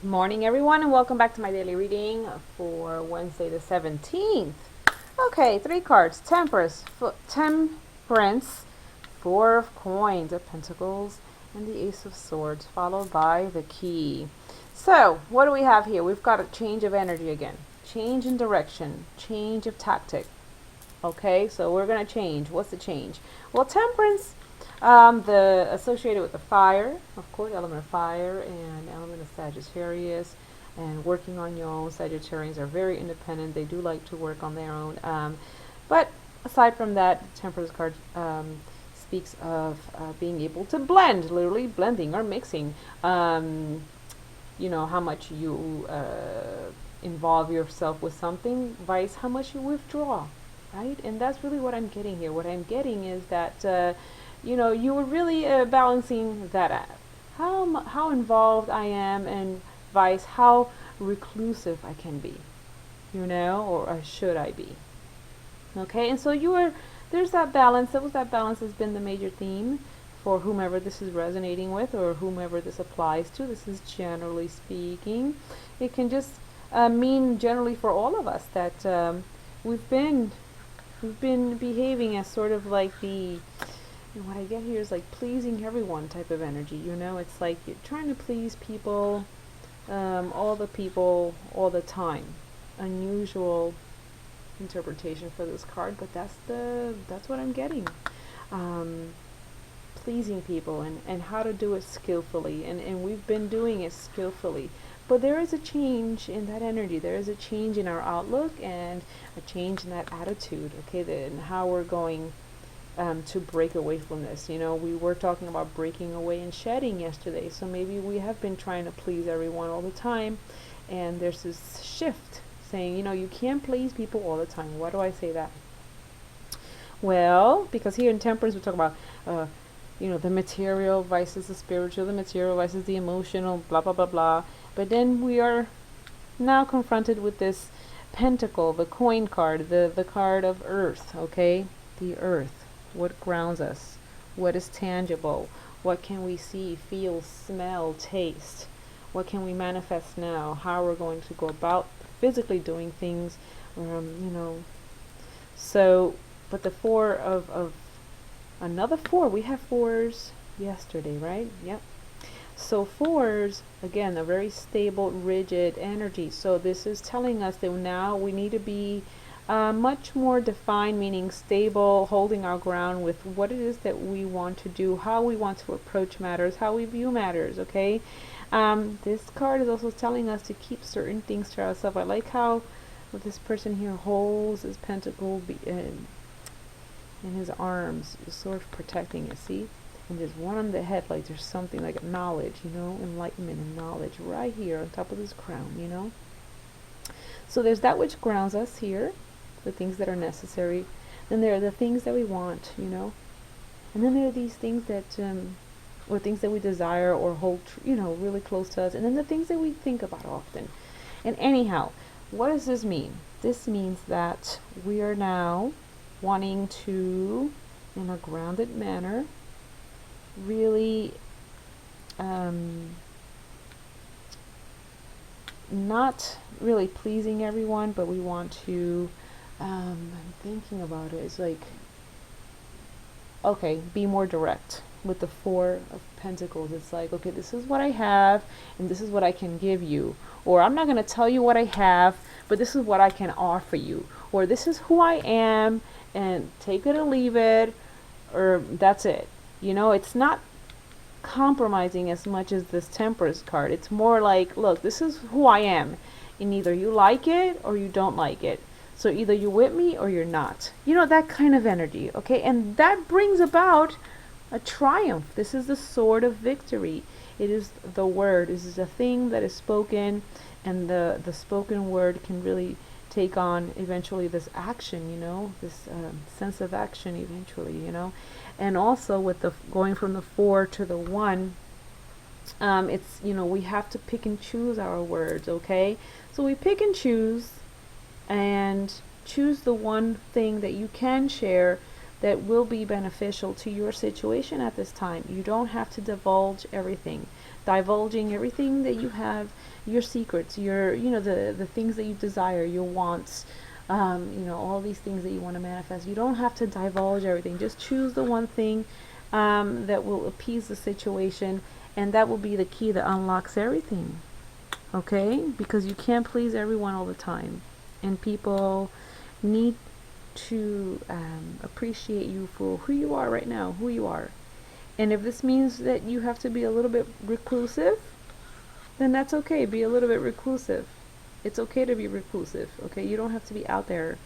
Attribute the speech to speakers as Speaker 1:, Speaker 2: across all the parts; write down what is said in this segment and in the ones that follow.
Speaker 1: Morning, everyone, and welcome back to my daily reading for Wednesday the 17th. Okay, three cards: Temperance, Four of Coins, of Pentacles, and the Ace of Swords, followed by the Key. So, what do we have here? We've got a change of energy again, change in direction, change of tactic. Okay, so we're going to change. What's the change? Well, Temperance, the associated with the fire, of course, element of fire and element of Sagittarius, and working on your own. Sagittarians are very independent. They do like to work on their own. But aside from that, Temperance card speaks of being able to blend, literally blending or mixing. How much you involve yourself with something, vice how much you withdraw, right? And that's really what I'm getting here. What I'm getting is that you were really balancing that out. How involved I am, and vice how reclusive I can be, or should I be? Okay, and so there's that balance. That balance has been the major theme for whomever this is resonating with or whomever this applies to. This is generally speaking. It can just mean generally for all of us that we've been behaving as sort of like what I get here is like pleasing everyone type of energy. It's like you're trying to please people, all the people, all the time. Unusual interpretation for this card, but that's what I'm getting. Pleasing people and how to do it skillfully, and we've been doing it skillfully, but there is a change in that energy. There is a change in our outlook and a change in that attitude, okay, and how we're going to break away from this. We were talking about breaking away and shedding yesterday, so maybe we have been trying to please everyone all the time, and there's this shift saying, you can't please people all the time. Why do I say that? Well, because here in Temperance we talk about the material versus the spiritual, the material versus the emotional, blah blah blah blah. But then we are now confronted with this pentacle, the coin card, the card of earth, okay? The earth. What grounds us? What is tangible? What can we see, feel, smell, taste? What can we manifest now? How we're going to go about physically doing things, So, but the four of another four, we have fours yesterday, right? Yep. So fours, again, a very stable, rigid energy. So this is telling us that now we need to be much more defined, meaning stable, holding our ground with what it is that we want to do, how we want to approach matters, how we view matters, okay? This card is also telling us to keep certain things to ourselves. I like how this person here holds his pentacle in his arms, sort of protecting it, see? And there's one on the head, like there's something like knowledge, enlightenment and knowledge right here on top of this crown, So there's that which grounds us here, the things that are necessary. Then there are the things that we want, And then there are these things that, or things that we desire or hold, really close to us. And then the things that we think about often. And anyhow, what does this mean? This means that we are now wanting to, in a grounded manner, really not really pleasing everyone, but we want to, I'm thinking about it, it's like, okay, be more direct with the Four of Pentacles. It's like, okay, this is what I have and this is what I can give you, or I'm not going to tell you what I have, but this is what I can offer you, or this is who I am and take it or leave it, or that's it. It's not compromising as much as this Temperance card. It's more like, look, this is who I am, and either you like it or you don't like it. So either you're with me or you're not. That kind of energy, okay? And that brings about a triumph. This is the sword of victory. It is the word. This is a thing that is spoken, and the spoken word can really take on eventually this action, this sense of action eventually, And also with the going from the 4 to the 1, it's, we have to pick and choose our words, okay? So we pick and choose the one thing that you can share that will be beneficial to your situation at this time. You don't have to divulge everything. Divulging everything that you have, your secrets, your, the things that you desire, your wants, all these things that you want to manifest. You don't have to divulge everything. Just choose the one thing that will appease the situation, and that will be the key that unlocks everything. Okay? Because you can't please everyone all the time, and people need to appreciate you for who you are right now, who you are. And if this means that you have to be a little bit reclusive, then that's okay. Be a little bit reclusive. It's okay to be reclusive. Okay, you don't have to be out there.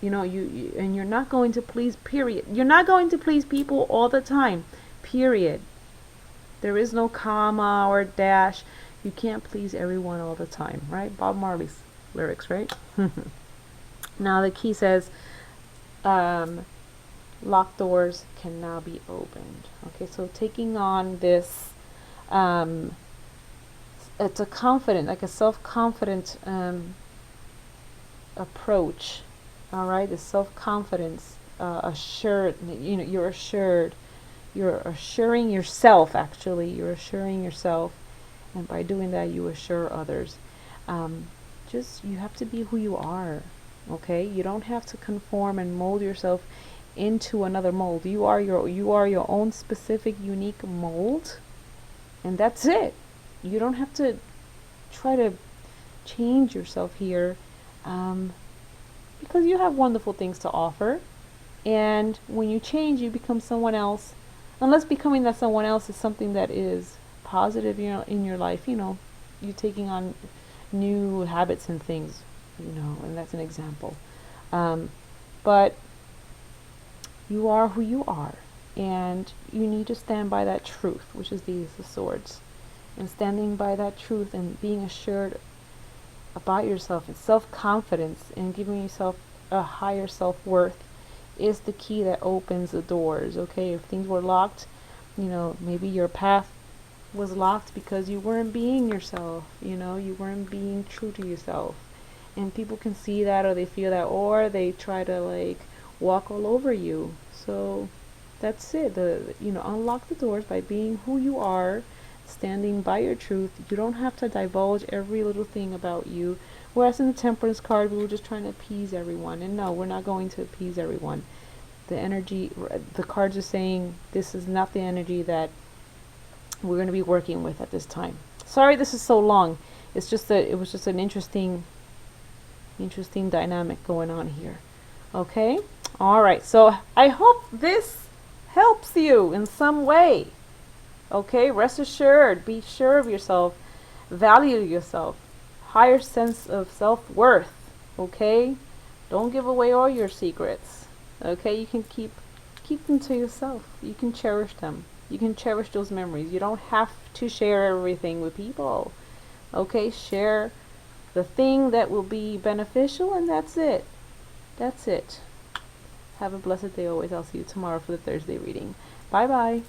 Speaker 1: And you're not going to please. Period. You're not going to please people all the time. Period. There is no comma or dash. You can't please everyone all the time, right? Bob Marley's lyrics, right? Now the key says, locked doors can now be opened. Okay, so taking on this, it's a confident, like a self-confident approach. All right, the self-confidence, assured. You're assured. You're assuring yourself. Actually, you're assuring yourself, and by doing that, you assure others. You have to be who you are. Okay, you don't have to conform and mold yourself into another mold. You are your own specific, unique mold, and that's it. You don't have to try to change yourself here, because you have wonderful things to offer. And when you change, you become someone else. Unless becoming that someone else is something that is positive, in your life. You're taking on new habits and things. And that's an example. But you are who you are, and you need to stand by that truth, which is the swords. And standing by that truth and being assured about yourself and self-confidence and giving yourself a higher self-worth is the key that opens the doors. Okay, if things were locked, maybe your path was locked because you weren't being yourself. You weren't being true to yourself. And people can see that, or they feel that, or they try to walk all over you. So that's it. Unlock the doors by being who you are, standing by your truth. You don't have to divulge every little thing about you. Whereas in the Temperance card, we were just trying to appease everyone. And no, we're not going to appease everyone. The cards are saying this is not the energy that we're going to be working with at this time. Sorry this is so long. It's just that it was just an interesting dynamic going on here. Okay? All right. So I hope this helps you in some way. Okay? Rest assured. Be sure of yourself. Value yourself. Higher sense of self-worth. Okay? Don't give away all your secrets. Okay? You can keep them to yourself. You can cherish them. You can cherish those memories. You don't have to share everything with people. Okay? Share the thing that will be beneficial, and that's it. That's it. Have a blessed day always. I'll see you tomorrow for the Thursday reading. Bye bye.